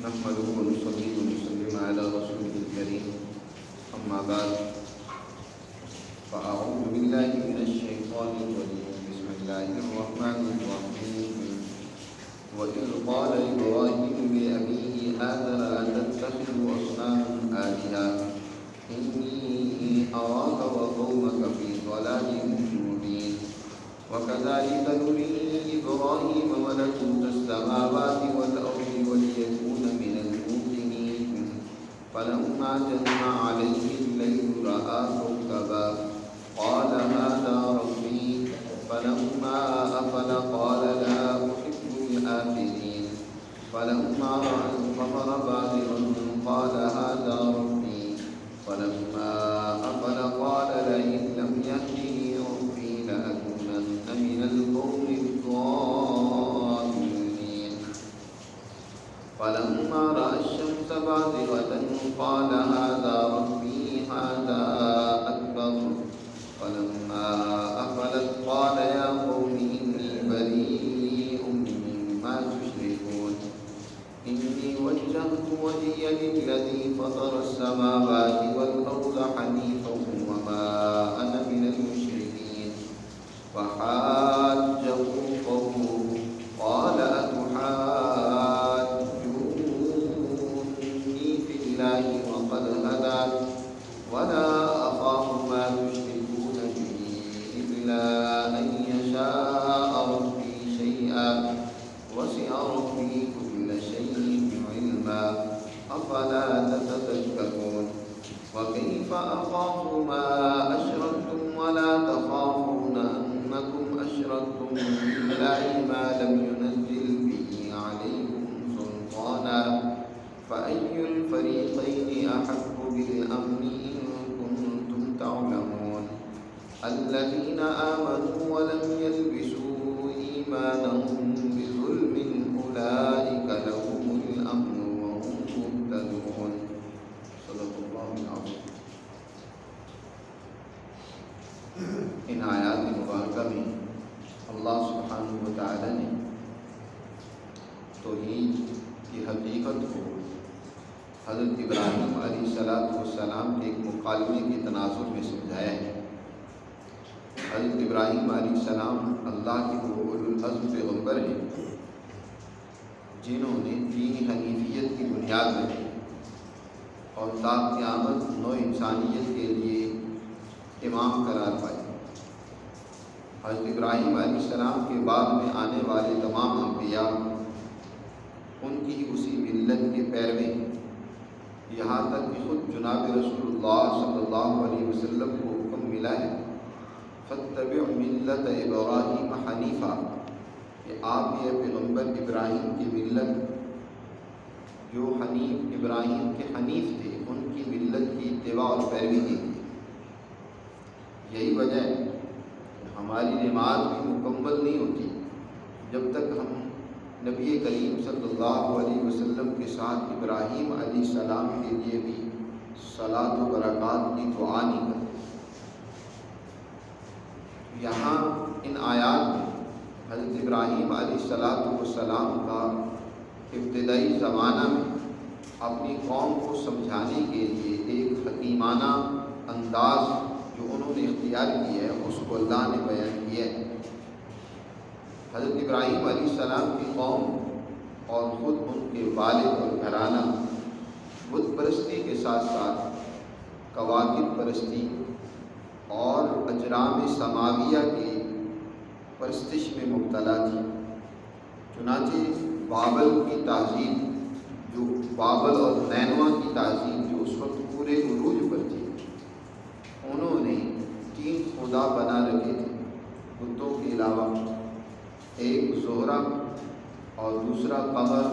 نحمده ونصلي ونسلم على رسوله الكريم أما بعد فأعوذ بالله من الشيطان الرجيم بسم الله الرحمن الرحيم وإذ قال إبراهيم لأبيه آذر أتتخذ أصناما آلهة إني أراك وقومك في ضلال مبين وكذلك نري إبراهيم ملكوت السماوات والأرض وليكون من الموقنين فلما جن عليه الليل رأى كوكبا قال هذا ربي فلما أفل قال لا أحب الآفلين فلما رأى القمر بازغا قال هذا ربي فلما أفل قال لئن لم يهدني ربي لأكونن من القوم الضالين فلما رأى الشمس بازغة قال هذا ربي هذا أكبر فلما أفلت قال يا قوم إني بريء مما تشركون إني وجهت وجهي للذي فطر السماوات والأرض حنيفا وما أنا من المشركين فحاجه قومه قال أتحاجوني في الله وقد هدان ولا أخاف ما تشركون به إلا أن يشاء ربي شيئا وسع ربي كل شيء علما أفلا تتذكرون وكيف أخاف ما أشركتم ولا تخافون أنكم أشركتم بالله ما لم ينزل به عليكم سلطانا فأي الفريقين أحق بالأمن إن كنتم تعلمون الذين آمنوا ولم يلبسوا إيمانهم بظلم أولئك لهم الأمن وهم مهتدون صدق اللہ العظیم۔ ان آیات مبارکہ میں اللہ سبحانہ و تعالی نے توحید کی حقیقت کو حضرت ابراہیم علیہ السلام کے ایک مکالمے کے تناظر میں سمجھایا ہے۔ حضرت ابراہیم علیہ السلام اللہ کے وہ اولو العزم پیغمبر ہیں جنہوں نے دین حنیفیت کی بنیاد رکھی اور تا قیامت نو انسانیت کے لیے امام قرار پائے۔ حضرت ابراہیم علیہ السلام کے بعد میں آنے والے تمام انبیاء ان کی اسی ملت کے پیروے، یہاں تک کہ خود جناب رسول اللہ صلی اللہ علیہ وسلم کو حکم ملا ہے فاتبع ملت ابراہیم حنیفا کہ آپ یہ پیغمبر ابراہیم کی ملت جو حنیف ابراہیم کے حنیف تھے ان کی ملت کی اتباع اور پیروی کیجیے۔ یہی وجہ ہے کہ ہماری نماز بھی مکمل نہیں ہوتی جب تک ہم نبی کریم صلی اللہ علیہ وسلم کے ساتھ ابراہیم علیہ السلام کے لیے بھی صلاۃ و برکات کی دعا نہیں کرتے۔ یہاں ان آیات میں حضرت ابراہیم علیہ السلام کا ابتدائی زمانہ میں اپنی قوم کو سمجھانے کے لیے ایک حکیمانہ انداز جو انہوں نے اختیار کیا ہے اس کو اللہ نے بیان کیا ہے۔ حضرت ابراہیم علیہ السلام کی قوم اور خود ان کے والد اور گھرانہ بت پرستی کے ساتھ ساتھ کواکب پرستی اور اجرام سماویہ کی پرستش میں مبتلا تھی۔ چنانچہ بابل کی تہذیب جو بابل اور نینوا کی تہذیب جو اس وقت پورے عروج پر تھی، انہوں نے 3 خدا بنا رکھے تھے بتوں کے علاوہ، ایک زہرہ اور دوسرا قمر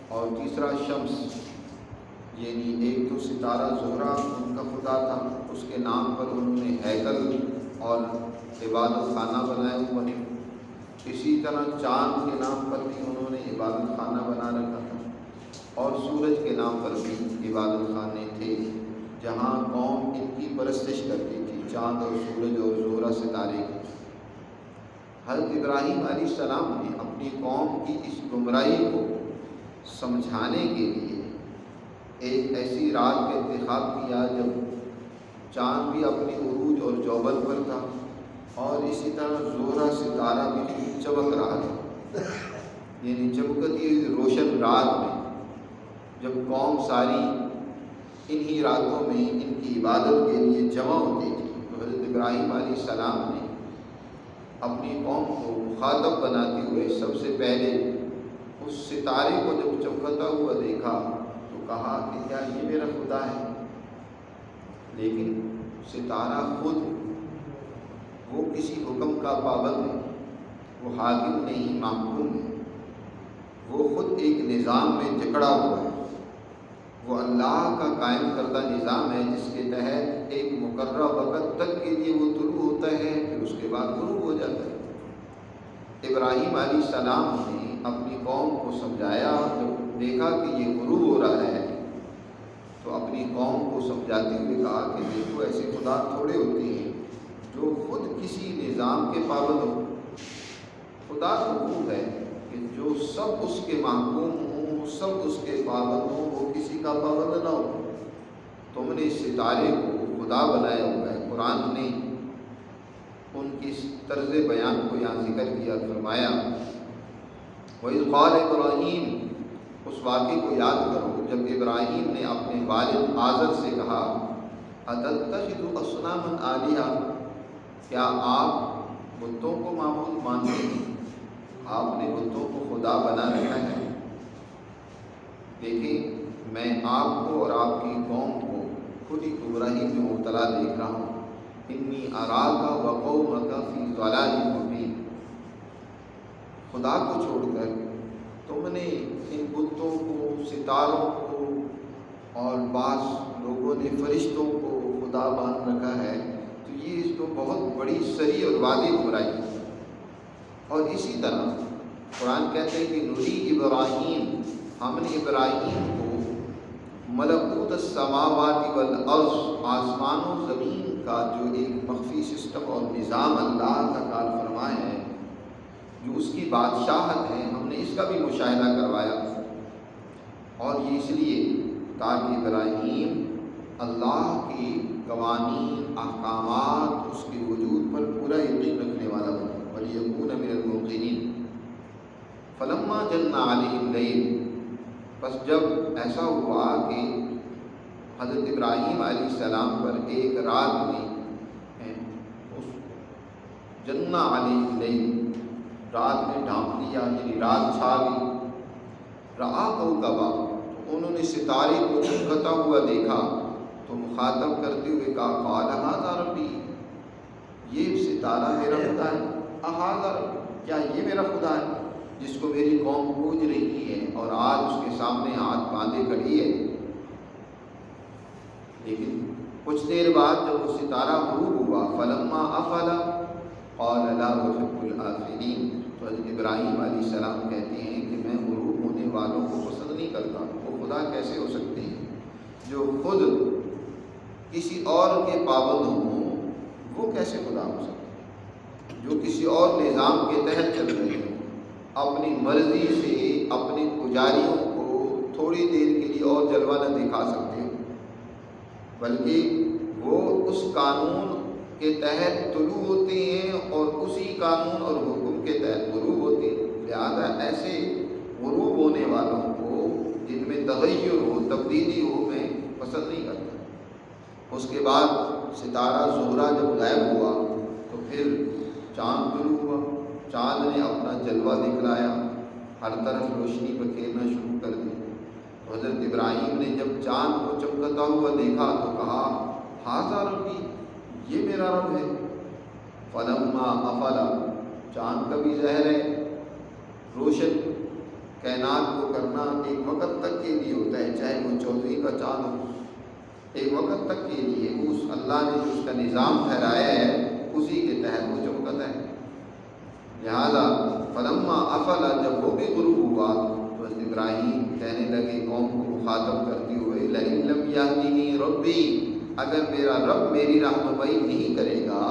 اور تیسرا شمس، یعنی ایک تو ستارہ زہرہ ان کا خدا تھا، اس کے نام پر انہوں نے ہیکل اور عبادت خانہ بنایا ہوا ہے۔ اسی طرح چاند کے نام پر بھی انہوں نے عبادت خانہ بنا رکھا تھا اور سورج کے نام پر بھی عبادت خانے تھے جہاں قوم ان کی پرستش کرتی تھی، چاند اور سورج اور زہرہ ستارے کی۔ حضرت ابراہیم علیہ السلام نے اپنی قوم کی اس گمراہی کو سمجھانے کے لیے ایک ایسی رات کا انتخاب کیا جب چاند بھی اپنی عروج اور جوبن پر تھا، اور اسی طرح زہرہ ستارہ بھی خوب چمک رہا تھا، یعنی چمکتی روشن رات میں جب قوم ساری انہی راتوں میں ان کی عبادت کے لیے جمع ہوتی تھی، تو حضرت ابراہیم علیہ السلام نے اپنی قوم کو مخاطب بناتے ہوئے سب سے پہلے اس ستارے کو جب چمکتا ہوا دیکھا تو کہا کہ کیا یہ میرا خدا ہے؟ لیکن ستارہ خود وہ کسی حکم کا پابند ہے، وہ حاکم نہیں، محکوم ہے، وہ خود ایک نظام میں جکڑا ہوا ہے، وہ اللہ کا قائم کردہ نظام ہے جس کے تحت ایک مقررہ وقت تک کے لیے وہ طلوع ہوتا ہے، پھر اس کے بعد غروب ہو جاتا ہے۔ ابراہیم علیہ السلام نے اپنی قوم کو سمجھایا، جب دیکھا کہ یہ غروب ہو رہا ہے تو اپنی قوم کو سمجھاتے ہوئے کہا کہ دیکھو ایسے خدا تھوڑے ہوتے ہیں جو خود کسی نظام کے پابند ہو۔ خدا تو وہ ہے کہ جو سب اس کے محکوم ہوں، سب اس کے پابند ہوں، وہ کسی کا پابند نہ ہو۔ تم نے اس ستارے کو خدا بنایا ہوا ہے۔ قرآن نے ان کی طرز بیان کو یہاں ذکر کیا، فرمایا وَإِذْ قَالَ إِبْرَاهِيمُ، اس واقعے کو یاد کرو جب ابراہیم نے اپنے والد آزر سے کہا أَتَتَّخِذُ أَصْنَامًا آلِهَةً، کیا آپ بتوں کو معبود مانتے ہیں؟ آپ نے بتوں کو خدا بنا رکھا ہے۔ دیکھیں میں آپ کو اور آپ کی قوم کو خود ہی گمراہی میں مبتلا دیکھ رہا ہوں۔ انی اراک وقومک فی ضلال مبین، خدا کو چھوڑ کر تم نے ان بتوں کو، ستاروں کو اور بعض لوگوں نے فرشتوں کو خدا مان رکھا ہے، تو یہ اس کو بہت بڑی صریح اور واضح گمراہی ہے۔ اور اسی طرح قرآن کہتے ہیں کہ نری ابراہیم، ہم نے ابراہیم کو ملکوت السماوات والارض، آسمان و زمین کا جو ایک مخفی سسٹم اور نظام اللہ کا کار فرما ہے، جو اس کی بادشاہت ہے، ہم نے اس کا بھی مشاہدہ کروایا۔ اور یہ اس لیے تاکہ ابراہیم اللہ کے قوانین، احکامات، اس کے وجود پر پورا یقین رکھنے والا بنے، وَلِيَكُونَ مِنَ الْمُوقِنِينَ۔ فَلَمَّا جَنَّ عَلَيْهِ اللَّيْلُ، بس جب ایسا ہوا کہ حضرت ابراہیم علیہ السلام پر ایک رات میں اس جنّ علیہ اللیل، رات میں ڈھانپ لیا، یعنی رات چھا گئی، رآ کوكبا، انہوں نے ستارے کو چمکتا ہوا دیکھا تو مخاطب کرتے ہوئے کہا قال ھذا ربی، یہ ستارہ میرا خدا ہے۔ ھذا ربی، کیا یہ میرا خدا ہے جس کو میری قوم پوج رہی ہے اور آج اس کے سامنے ہاتھ باندھے کھڑی ہے؟ لیکن کچھ دیر بعد جب وہ ستارہ غروب ہوا، فلما افل قال لا احب الآفلین، تو حضرت ابراہیم علیہ السلام کہتے ہیں کہ میں غروب ہونے والوں کو پسند نہیں کرتا۔ وہ خدا کیسے ہو سکتے ہیں جو خود کسی اور کے پابند ہوں؟ وہ کیسے خدا ہو سکتے ہیں جو کسی اور نظام کے تحت چل رہے ہیں، اپنی مرضی سے اپنے پجاریوں کو تھوڑی دیر کے لیے اور جلوہ نہ دکھا سکتے ہو، بلکہ وہ اس قانون کے تحت طلوع ہوتے ہیں اور اسی قانون اور حکم کے تحت غروب ہوتے ہیں۔ لہذا ایسے غروب ہونے والوں کو جن میں تغیر ہو، تبدیلی ہو، میں پسند نہیں کرتا۔ اس کے بعد ستارہ زہرہ جب غائب ہوا تو پھر چاند طلوع ہوا، چاند نے اپنا جلوہ دکھلایا، ہر طرف روشنی بکھیرنا شروع کر دی۔ تو حضرت ابراہیم نے جب چاند کو چمکتا ہوا دیکھا تو کہا ھذا ربی، یہ میرا رب ہے۔ فلما افل، چاند کا بھی ظاہر ہے روشن کائنات کو کرنا ایک وقت تک کے لیے ہوتا ہے، چاہے وہ 14 کا چاند ہو، ایک وقت تک کے لیے اس اللہ نے جو اس کا نظام ٹھہرایا ہے اسی کے تحت وہ چمکتا ہے۔ لہذا فلما افل، جب وہ بھی غروب ہوا تو حضرت ابراہیم کہنے لگے قوم کو مخاطب کرتے ہوئے لئن لم یہدنی ربی، اگر میرا رب میری رہنمائی نہیں کرے گا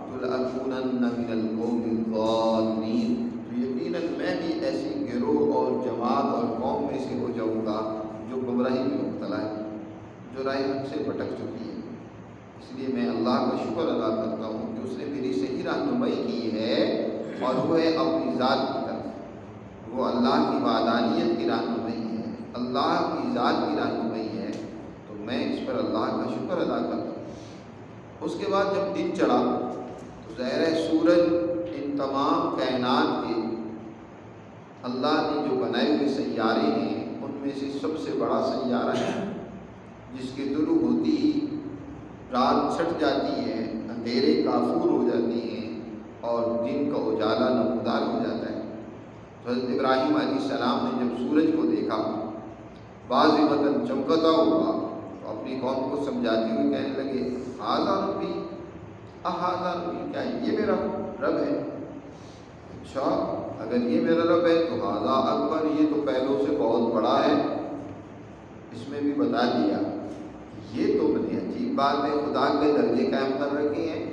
تو لأکونن من القوم الضالین، تو یقیناً میں بھی ایسی گروہ اور جماعت اور قوم میں سے راہ حق سے بھٹک چکی ہے، اس لیے میں اللہ کا شکر ادا کرتا ہوں کہ اس نے میری صحیح رہنمائی کی ہے، اور وہ ہے اپنی ذات کی طرف، وہ اللہ کی وحدانیت کی رہنمائی ہے، اللہ کی ذات کی رہنمائی ہے، تو میں اس پر اللہ کا شکر ادا کرتا ہوں۔ اس کے بعد جب دن چڑھا تو ظاہر ہے سورج ان تمام کائنات کے اللہ نے جو بنائے ہوئے سیارے ہیں ان میں سے سب سے بڑا سیارہ ہے، جس کے طلوع ہوتی ہی رات چھٹ جاتی ہے، اندھیرے کافور ہو جاتے ہیں اور دن کا اجالا نمودار ہو جاتا ہے۔ تو حضرت ابراہیم علیہ السلام نے جب سورج کو دیکھا واضح چمکتا ہوا تو اپنی قوم کو سمجھاتے ہوئے کہنے لگے ھذا ربی اھذا ربی، کیا یہ میرا رب ہے؟ اچھا اگر یہ میرا رب ہے تو ھذا اکبر، یہ تو پہلوں سے بہت بڑا ہے۔ اس میں بھی بتا دیا یہ تو بڑی عجیب بات ہے، خدا کے درجے قائم کر رکھے ہیں،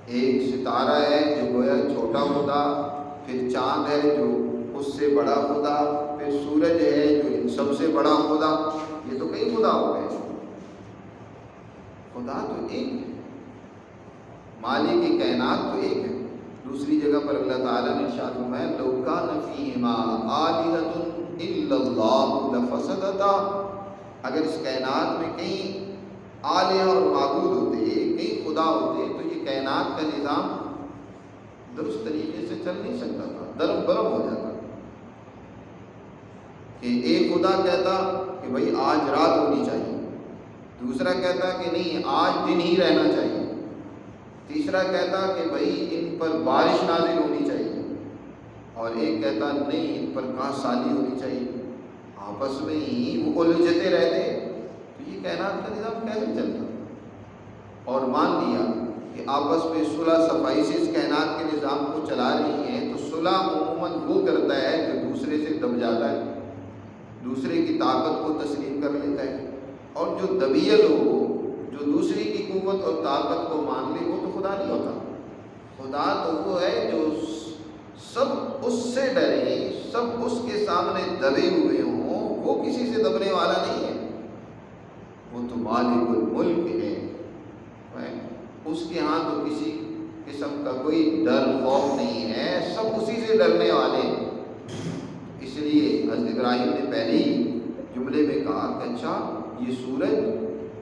ایک ستارہ ہے جو گویا چھوٹا خدا، پھر چاند ہے جو اس سے بڑا خدا، پھر سورج ہے جو ان سب سے بڑا خدا، یہ تو کئی خدا ہو گئے، خدا تو ایک ہے، مالک کائنات تو ایک ہے۔ دوسری جگہ پر اللہ تعالیٰ نے ارشاد فرمایا لو کان فیہما آلہۃ الا اللہ لفسدتا، اگر اس کائنات میں کئی آلیہ اور معبود ہوتے، کئی خدا ہوتے تو یہ کائنات کا نظام درست طریقے سے چل نہیں سکتا تھا، درم برم ہو جاتا کہ ایک خدا کہتا کہ بھائی آج رات ہونی چاہیے، دوسرا کہتا کہ نہیں آج دن ہی رہنا چاہیے، تیسرا کہتا کہ بھائی ان پر بارش نازل ہونی چاہیے، اور ایک کہتا نہیں ان پر کاش سالی ہونی چاہیے، آپس میں ہی وہ الجھتے رہتے، تو یہ کائنات کا نظام کیسے چلتا؟ اور مان لیا کہ آپس میں صلح صفائی سے اس کائنات کے نظام کو چلا رہی ہیں، تو صلح عموماً وہ کرتا ہے جو دوسرے سے دب جاتا ہے، دوسرے کی طاقت کو تسلیم کر لیتا ہے، اور جو دبیل ہو، جو دوسری کی قوت اور طاقت کو مان لے، وہ تو خدا نہیں ہوتا۔ خدا تو وہ ہے جو سب اس سے ڈرے، سب اس کے سامنے دبے ہوئے ہوں، وہ کسی سے دبنے والا نہیں ہے، وہ تو مالک الملک ہے، اس کے ہاں تو کسی قسم کا کوئی ڈر خوف نہیں ہے، سب اسی سے ڈرنے والے ہیں۔ اس لیے حضرت ابراہیم نے پہلے ہی جملے میں کہا کہ اچھا یہ سورج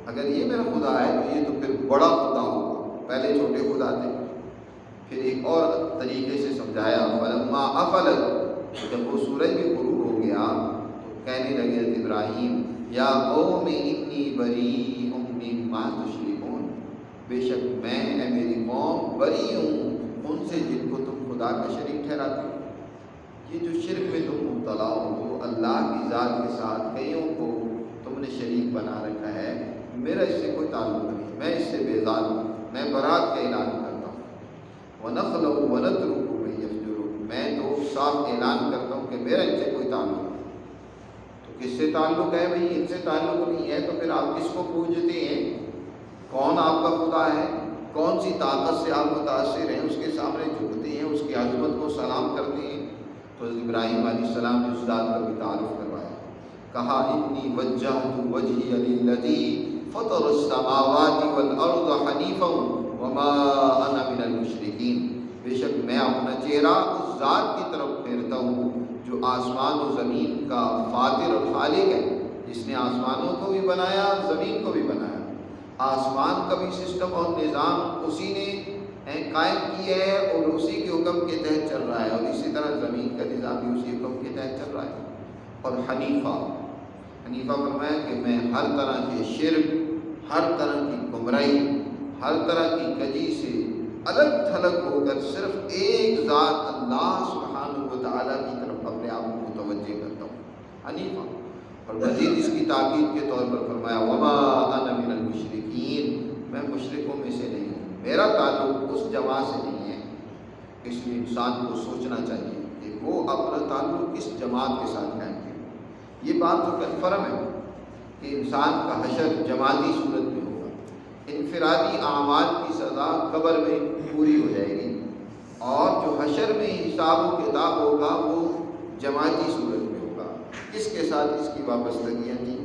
اگر یہ میرا خدا ہے تو یہ تو پھر بڑا خدا ہوگا، پہلے چھوٹے خدا تھے۔ پھر ایک اور طریقے سے سمجھایا فلما افلت، جب وہ سورج بھی غروب ہو گیا تو کہنے لگے حضرت ابراہیم یا قوم انی بریء مما تشرکون، بے شک میں اے میری قوم بری ہوں ان سے جن کو تم خدا کا شریک ٹھہراتے ہو۔ یہ جو شرک میں تم مبتلا ہو، اللہ کی ذات کے ساتھ کئیوں کو تم نے شریک بنا رکھا ہے، میرا اس سے کوئی تعلق نہیں، میں اس سے بیزار ہوں، میں برات کا اعلان کرتا ہوں۔ وَنَخْلَعُ وَنَتْرُكُ مَن يَفْجُرُونَ، میں تو صاف اعلان کرتا ہوں کہ میرا ان سے کوئی تعلق نہیں۔ تو کس سے تعلق ہے بھائی؟ ان سے تعلق نہیں ہے تو پھر آپ کس کو پوجتے ہیں؟ کون آپ کا خدا ہے؟ کون سی طاقت سے آپ متاثر ہیں؟ اس کے سامنے جھکتے ہیں، اس کی عظمت کو سلام کرتے ہیں۔ تو حضرت ابراہیم علیہ السلام نے اس ذات کا بھی تعارف کروایا، کہا انی وجہت وجہی للذی فطر السماوات والارض حنیفا وما انا من المشرکین، بے شک میں اپنا چہرہ اس ذات کی طرف پھیرتا ہوں جو آسمان و زمین کا فاطر اور خالق ہے، جس نے آسمانوں کو بھی بنایا، زمین کو بھی بنایا۔ آسمان کا بھی سسٹم اور نظام اسی نے قائم کیا ہے اور اسی کے حکم کے تحت چل رہا ہے، اور اسی طرح زمین کا نظام بھی اسی حکم کے تحت چل رہا ہے۔ اور حنیفہ فرمایا کہ میں ہر طرح کے شرک، ہر طرح کی گمراہی، ہر طرح کی کجی سے الگ تھلگ ہو کر صرف ایک ذات اللہ سبحانہ و تعالیٰ کی طرف اپنے آپ کو متوجہ کرتا ہوں، حنیفہ۔ اور مزید اس کی تاکید کے طور پر فرمایا وما انا من المشرکین، میں مشرکوں میں سے نہیں ہوں، میرا تعلق اس جماعت سے نہیں ہے۔ اس لیے انسان کو سوچنا چاہیے کہ وہ اپنا تعلق کس جماعت کے ساتھ قائم کرے۔ یہ بات تو کنفرم ہے کہ انسان کا حشر جماعتی صورت میں ہوگا، انفرادی اعمال کی سزا قبر میں پوری ہو جائے گی، اور جو حشر میں حساب و کتاب ہوگا وہ جماعتی صورت میں ہوگا۔ کس کے ساتھ اس کی وابستگیاں تھیں؟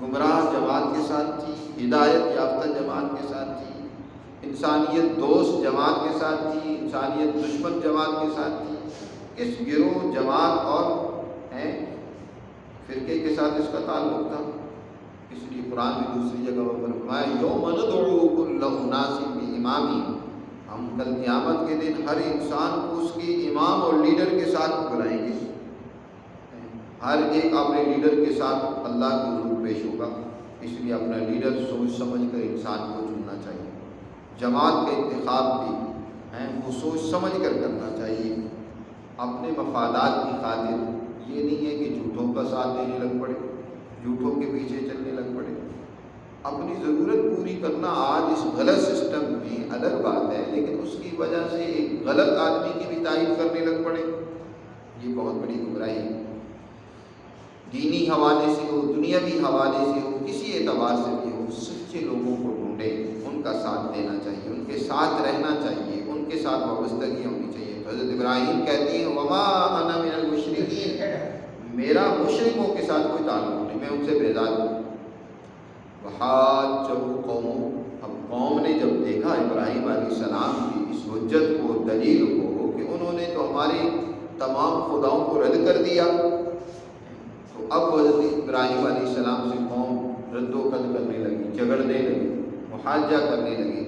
گمراہ جماعت کے ساتھ تھی، ہدایت یافتہ جماعت کے ساتھ تھی، انسانیت دوست جماعت کے ساتھ تھی، انسانیت دشمن جماعت کے ساتھ تھی. کس گروہ جماعت اور فرقے کے ساتھ اس کا تعلق تھا؟ اس لیے قرآن میں دوسری جگہ پر فرمایا یوم ندعو کل اناس بامامہم، ہم کل قیامت کے دن ہر انسان کو اس کے امام اور لیڈر کے ساتھ بلائیں گے. ہر ایک اپنے لیڈر کے ساتھ اللہ کے حضور پیش ہوگا. اس لیے اپنا لیڈر سوچ سمجھ کر انسان کو چننا چاہیے. جماعت کا انتخاب بھی وہ سوچ سمجھ کر کرنا چاہیے، اپنے مفادات کی خاطر. یہ نہیں ہے کہ جھوٹوں کا ساتھ دینے لگ پڑے، جھوٹوں کے پیچھے چلنے لگ پڑے. اپنی ضرورت پوری کرنا آج اس غلط سسٹم میں الگ بات ہے، لیکن اس کی وجہ سے ایک غلط آدمی کی بھی تعریف کرنے لگ پڑے، یہ بہت بڑی گمراہی ہے. دینی حوالے سے ہو، دنیاوی حوالے سے ہو، کسی اعتبار سے بھی ہو، سچے لوگوں کو ڈھونڈے، ان کا ساتھ دینا چاہیے، ان کے ساتھ رہنا چاہیے، ان کے ساتھ وابستگی ہونی چاہیے. تو حضرت ابراہیم کہتی ہیں وما انا من المشرکین، میرا مشرکوں کے ساتھ کوئی تعلق نہیں، میں ان سے بیزار ہوں. وحاجہ قوم، اب قوم نے جب دیکھا ابراہیم علیہ السلام کی اس حجت کو، دلیل کو کہ انہوں نے تو ہمارے تمام خداؤں کو رد کر دیا، تو اب حضرت ابراہیم علیہ السلام سے قوم رد و قد کرنے لگی، جھگڑنے لگی، محاجہ کرنے لگی.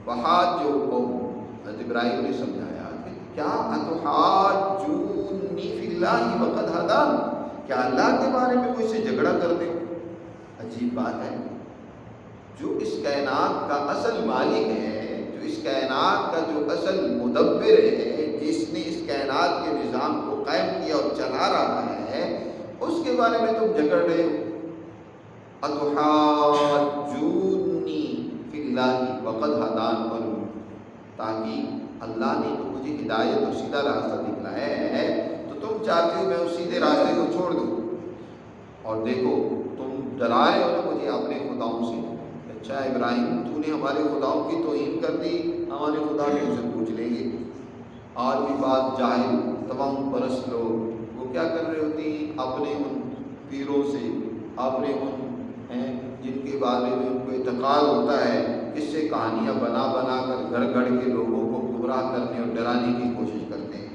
وحاجہ قوم، حضرت ابراہیم نے سمجھایا کہ کیا اتحاجونی فی اللہ وقد ہدان، کیا اللہ کے بارے میں کوئی سے جھگڑا کرتے ہو؟ عجیب بات ہے. جو اس کائنات کا اصل مالک ہے، جو اس کائنات کا جو اصل مدبر ہے، جس نے اس کائنات کے نظام کو قائم کیا اور چلا رہا ہے، اس کے بارے میں تم جھگڑ رہے ہو. اتحاجونی فی اللہ وقد ہدان، اور تاکہ اللہ نے تو مجھے ہدایت اور سیدھا راستہ دکھلایا ہے، تو تم چاہتے ہو میں اس سیدھے راستے کو چھوڑ دوں. اور دیکھو تم ڈرا رہے ہو نا مجھے اپنے خداؤں سے. اچھا ابراہیم، تو نے ہمارے خداؤں کی توہین کر دی، ہمارے خدا تم سے پوچھ لیں گے. آج بھی بات جاہل تمام پرست لوگ وہ کیا کر رہے ہوتے ہیں، اپنے ان پیروں سے، اپنے ان جن کے بارے میں ان کو اعتقاد ہوتا ہے، اس سے کہانیاں بنا بنا کر گھڑ گھڑ کے لوگوں کو گمراہ کرنے اور ڈرانے کی کوشش کرتے ہیں،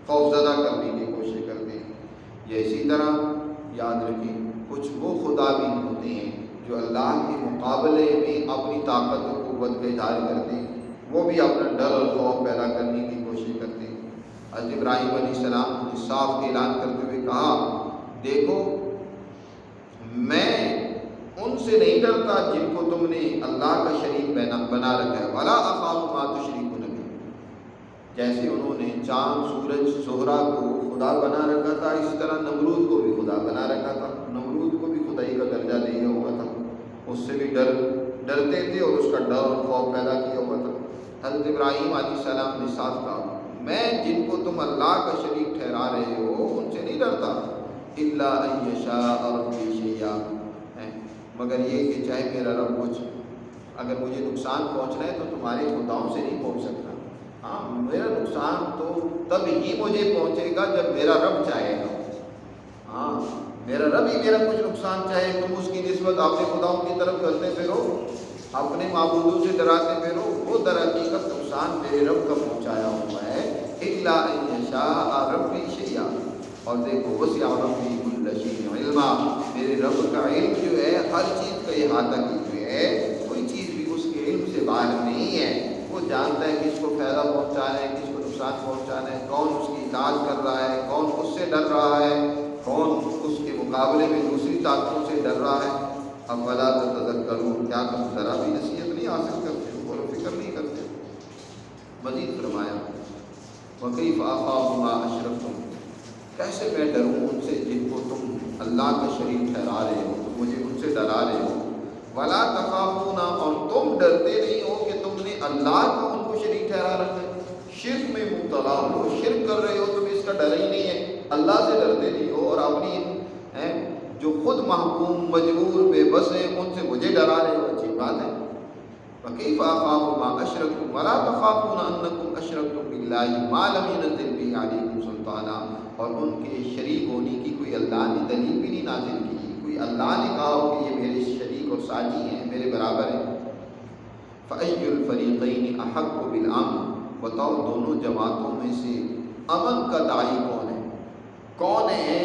خوفزدہ کرنے کی کوشش کرتے ہیں. یہ اسی طرح یاد رکھیں کچھ وہ خدا بھی ہوتے ہیں جو اللہ کے مقابلے میں اپنی طاقت و قوت کا اظہار کرتے ہیں، وہ بھی اپنا ڈر اور خوف پیدا کرنے کی کوشش کرتے ہیں. حضرت ابراہیم علیہ السلام نے صاف اعلان کرتے ہوئے کہا دیکھو میں ان سے نہیں ڈرتا جن کو تم نے اللہ کا شریک بنا رکھا ہے. ولا اخاف ما تشركون به، جیسے انہوں نے چاند، سورج، زہرہ کو خدا بنا رکھا تھا، اسی طرح نمرود کو بھی خدا بنا رکھا تھا. نمرود کو بھی خدائی کا درجہ دیا ہوا تھا، اس سے بھی ڈرتے تھے اور اس کا ڈر اور خوف پیدا کیا ہوا تھا. حضرت ابراہیم علیہ السلام نے صاف کہا میں جن کو تم اللہ کا شریک ٹھہرا رہے ہو ان سے نہیں ڈرتا، الا ان یشاء ربی شیئا، مگر یہ کہ چاہے میرا رب کچھ، اگر مجھے نقصان پہنچنا ہے تو تمہارے خداؤں سے نہیں پہنچ سکتا. ہاں میرا نقصان تو تب ہی مجھے پہنچے گا جب میرا رب چاہے گا. ہاں میرا رب ہی میرا کچھ نقصان چاہے، تم اس کی نسبت اپنے خداؤں کی طرف کرتے پھرو، اپنے معبودوں سے ڈراتے پھرو، وہ در حقیقت نقصان میرے رب کا پہنچایا ہوا ہے. الا ان یشاء ربی شیئا، اور دیکھو وسع ربی کل شیء علما، میرے رب کا علم جو ہے ہر چیز کا احاطہ کیے ہے، کوئی چیز بھی اس کے علم سے باہر نہیں ہے. وہ جانتا ہے کس کو فائدہ پہنچانا ہے، کس کو نقصان پہنچانا ہے، کون اس کی اطاعت کر رہا ہے، کون اس سے ڈر رہا ہے، کون اس کے مقابلے میں دوسری طاقتوں سے ڈر رہا ہے. اب ولا تتذکرون، کیا تم ذرا بھی نصیحت نہیں حاصل کرتے ہو، غور و فکر نہیں کرتے. مزید فرمایا وکیف اخاف ما اشرکتم، کیسے میں ڈروں ان سے جن کو تم اللہ کا شریک ٹھہرا رہے ہو، تم مجھے ان سے ڈرا رہے ہو. ولا تخافون، اور تم ڈرتے نہیں ہو کہ تم نے اللہ کو ان کو شریک ٹھہرا رکھا ہے. شرک میں مبتلا ہو، شرک کر رہے ہو، تمہیں اس کا ڈر ہی نہیں ہے، اللہ سے ڈرتے نہیں ہو، اور اپنی جو خود محکوم، مجبور، بے بس ہیں ان سے مجھے ڈرا رہے ہو. اچھی بات ہے. وکیف اخاف ما اشرکتم ولا تخافون انکم اشرکتم باللہ ما لم ينزل به علیکم سلطانا، اور ان کے شریک ہونے کی کوئی اللہ نے دلیل بھی نہیں نازل کی، کوئی کوئی اللہ نے کہا ہو کہ یہ میرے شریک اور ساتھی ہیں، میرے برابر ہیں۔ فَأَيُّ الْفَرِيقَيْنِ أَحَقُّ بِالْأَمْنِ، بتاؤ دونوں جماعتوں میں سے امن کا داعی کون ہے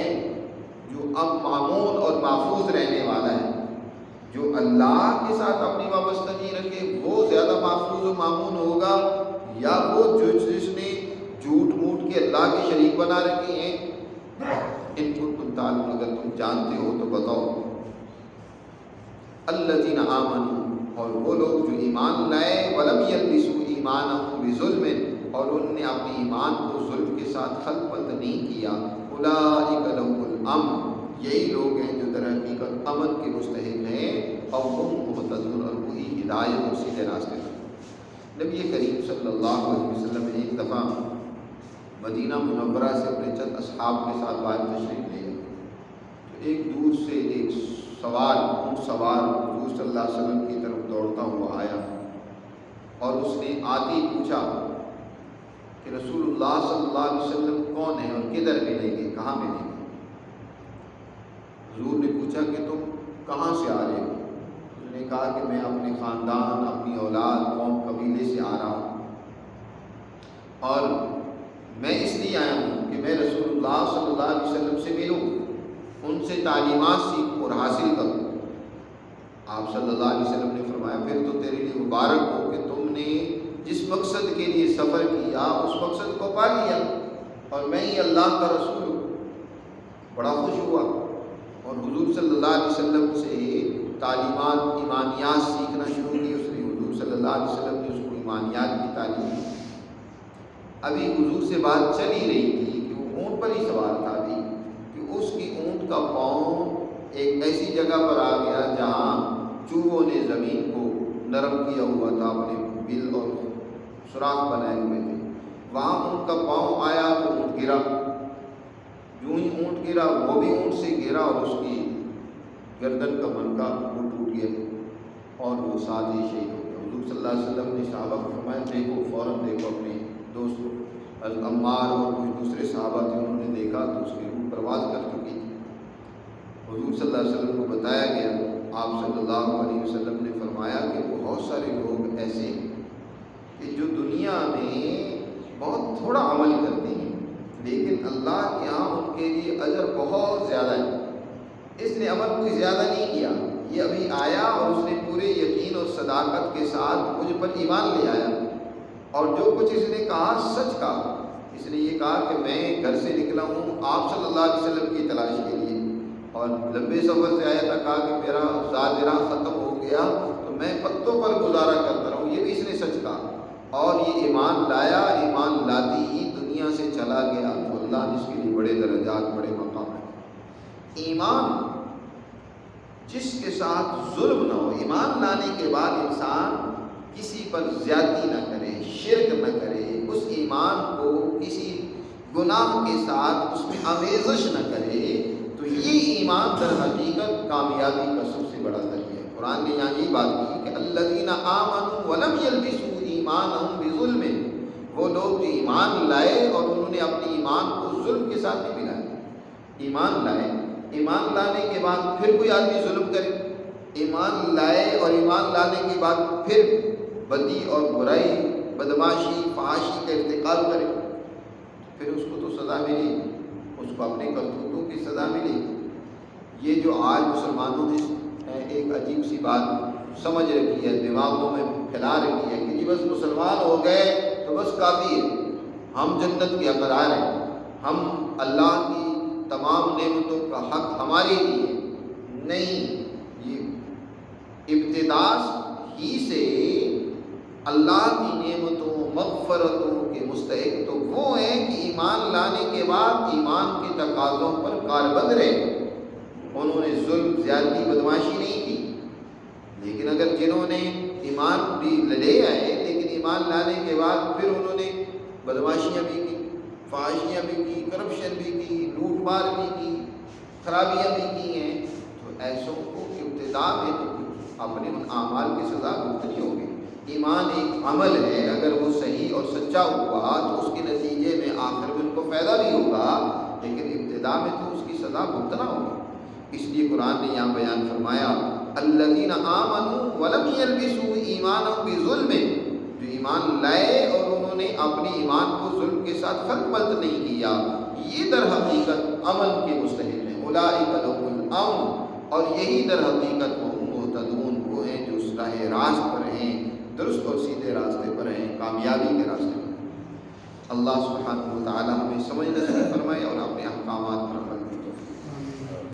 جو اب معمون اور محفوظ رہنے والا ہے؟ جو اللہ کے ساتھ اپنی وابستگی رکھے وہ زیادہ محفوظ و معمون ہوگا، یا وہ جس نے جھوٹ موٹ کے اللہ کے شریک بنا رکھے ہیں؟ ان کو تم تعلم اگر تم جانتے ہو تو بتاؤ۔ الذین آمنوا، اور وہ لوگ جو ایمان لائے، ولم یلبسوا ایمانہم بظلم، اور انہوں نے اپنے ایمان کو ظلم کے ساتھ خلط نہیں کیا، اولئک لہم الامن، یہی لوگ ہیں جو در حقیقت امن کے مستحق ہیں، اور ہم مہتدون، اور وہی ہدایت اور سیدھے راستے پر۔ نبی کریم صلی اللہ علیہ وسلم نے ایک دفعہ مدینہ منورہ سے اپنے چند اصحاب کے ساتھ باہر تشریف لے گئے، تو ایک دور سے ایک سوار اونٹ سوار حضور صلی اللہ علیہ وسلم کی طرف دوڑتا ہوا آیا، اور اس نے آتے ہی پوچھا کہ رسول اللہ صلی اللہ علیہ وسلم کون ہے اور کدھر ملیں گے، کہاں ملیں گے؟ حضور نے پوچھا کہ تم کہاں سے آ رہے ہو؟ اس نے کہا کہ میں اپنے خاندان، اپنی اولاد، قوم، قبیلے سے آ رہا ہوں، اور میں اس لیے آیا ہوں کہ میں رسول اللہ صلی اللہ علیہ وسلم سے ملوں، ان سے تعلیمات سیکھوں اور حاصل کروں۔ آپ صلی اللہ علیہ وسلم نے فرمایا پھر تو تیرے لیے مبارک ہو کہ تم نے جس مقصد کے لیے سفر کیا اس مقصد کو پا لیا، اور میں ہی اللہ کا رسول ہوں۔ بڑا خوش ہوا، اور حضور صلی اللہ علیہ وسلم سے تعلیمات ایمانیات سیکھنا شروع کی۔ اس نے حضور صلی اللہ علیہ وسلم نے اس کو ایمانیات کی تعلیم دی۔ ابھی حضور سے بات چل ہی رہی تھی کہ وہ اونٹ پر ہی سوار تھا، ابھی کہ اس کی اونٹ کا پاؤں ایک ایسی جگہ پر آ گیا جہاں چوہوں نے زمین کو نرم کیا ہوا تھا، اپنے بل اور سوراخ بنائے ہوئے تھے، وہاں اونٹ کا پاؤں آیا تو اونٹ گرا، جو ہی اونٹ گرا وہ بھی اونٹ سے گرا، اور اس کی گردن کا منکا وہ ٹوٹ گیا، اور وہ ساتھ ہی شہید ہو گیا۔ حضور صلی اللہ علیہ وسلم نے صحابہ کو فرمایا دیکھو، فوراً دیکھو اپنے دوست عمار اور کچھ دوسرے صحابہ تھے، انہوں نے دیکھا تو اس کی روح پرواز کر چکی تھی۔ حضور صلی اللہ علیہ وسلم کو بتایا گیا، آپ صلی اللہ علیہ وسلم نے فرمایا کہ بہت سارے لوگ ایسے ہیں کہ جو دنیا میں بہت تھوڑا عمل کرتے ہیں، لیکن اللہ کے ہاں ان کے لیے اجر بہت زیادہ ہے۔ اس نے عمل کوئی زیادہ نہیں کیا، یہ ابھی آیا اور اس نے پورے یقین اور صداقت کے ساتھ مجھ پر ایمان لے آیا، اور جو کچھ اس نے کہا سچ کہا۔ اس نے یہ کہا کہ میں گھر سے نکلا ہوں آپ صلی اللہ علیہ وسلم کی تلاش کے لیے، اور لمبے سفر سے آیا تھا، کہا کہ میرا زادرہ ختم ہو گیا تو میں پتوں پر گزارا کرتا رہا ہوں، یہ بھی اس نے سچ کہا، اور یہ ایمان لایا، ایمان لاتی ہی دنیا سے چلا گیا، تو اللہ نے اس کے لیے بڑے درجات، بڑے مقام ہیں۔ ایمان جس کے ساتھ ظلم نہ ہو، ایمان لانے کے بعد انسان کسی پر زیادتی نہ کرے، شرک نہ کرے، اس ایمان کو کسی گناہ کے ساتھ اس میں آمیزش نہ کرے، تو یہ ایمان در حقیقت کامیابی کا سب سے بڑا ذریعہ ہے۔ قرآن نے یہاں یہ بات کی کہ الذین آمنوا ولم یلبسوا ایمانہم بظلم، وہ لوگ جو ایمان لائے اور انہوں نے اپنے ایمان کو ظلم کے ساتھ نہیں ملایا۔ ایمان لائے، ایمان لانے کے بعد پھر کوئی آدمی ظلم کرے، ایمان لائے اور ایمان لانے کے بعد پھر بدی اور برائی، بدماشی، فحاشی کا ارتکاب کرے، پھر اس کو تو سزا ملے گی، اس کو اپنے کرتوتوں کی سزا ملے گی۔ یہ جو آج مسلمانوں نے ایک عجیب سی بات سمجھ رکھی ہے، دماغوں میں پھیلا رکھی ہے کہ جی بس مسلمان ہو گئے تو بس کافی ہے، ہم جنت کے حقدار ہیں، ہم اللہ کی تمام نعمتوں کا حق ہمارے لیے۔ نہیں، یہ ابتدا ہی سے اللہ کی نعمتوں، مغفرتوں کے مستحق تو وہ ہیں کہ ایمان لانے کے بعد ایمان کے تقاضوں پر کاربند رہے، انہوں نے ظلم، زیادتی، بدماشی نہیں کی۔ لیکن اگر جنہوں نے ایمان بھی لے آئے لیکن ایمان لانے کے بعد پھر انہوں نے بدماشیاں بھی کی، فحاشیاں بھی کی، کرپشن بھی کی، لوٹ مار بھی کی، خرابیاں بھی کی ہیں، تو ایسوں کو ابتدا میں تو اپنے ان اعمال کی سزا بھگتنی ہوگی۔ ایمان ایک عمل ہے، اگر وہ صحیح اور سچا ہوا تو اس کے نتیجے میں آخر میں ان کو فائدہ بھی ہوگا، لیکن ابتدا میں تو اس کی سزا بھگتنا ہوگی۔ اس لیے قرآن نے یہاں بیان فرمایا الذین آمنوا ولم یلبسوا ایمانهم بظلم، جو ایمان لائے اور انہوں نے اپنے ایمان کو ظلم کے ساتھ خلط ملط نہیں کیا، یہ در حقیقت امن کے مستحق ہیں۔ اولئک لهم الامن، اور یہی در حقیقت وہ مہتدون، وہ ہیں جو اس راہ راست پر ہیں، درست اور سیدھے راستے پر ہیں، کامیابی کے راستے پر ہیں۔ اللہ سبحانہ و تعالی ہمیں سمجھ نصیب فرمائے اور اپنے احکامات پر عمل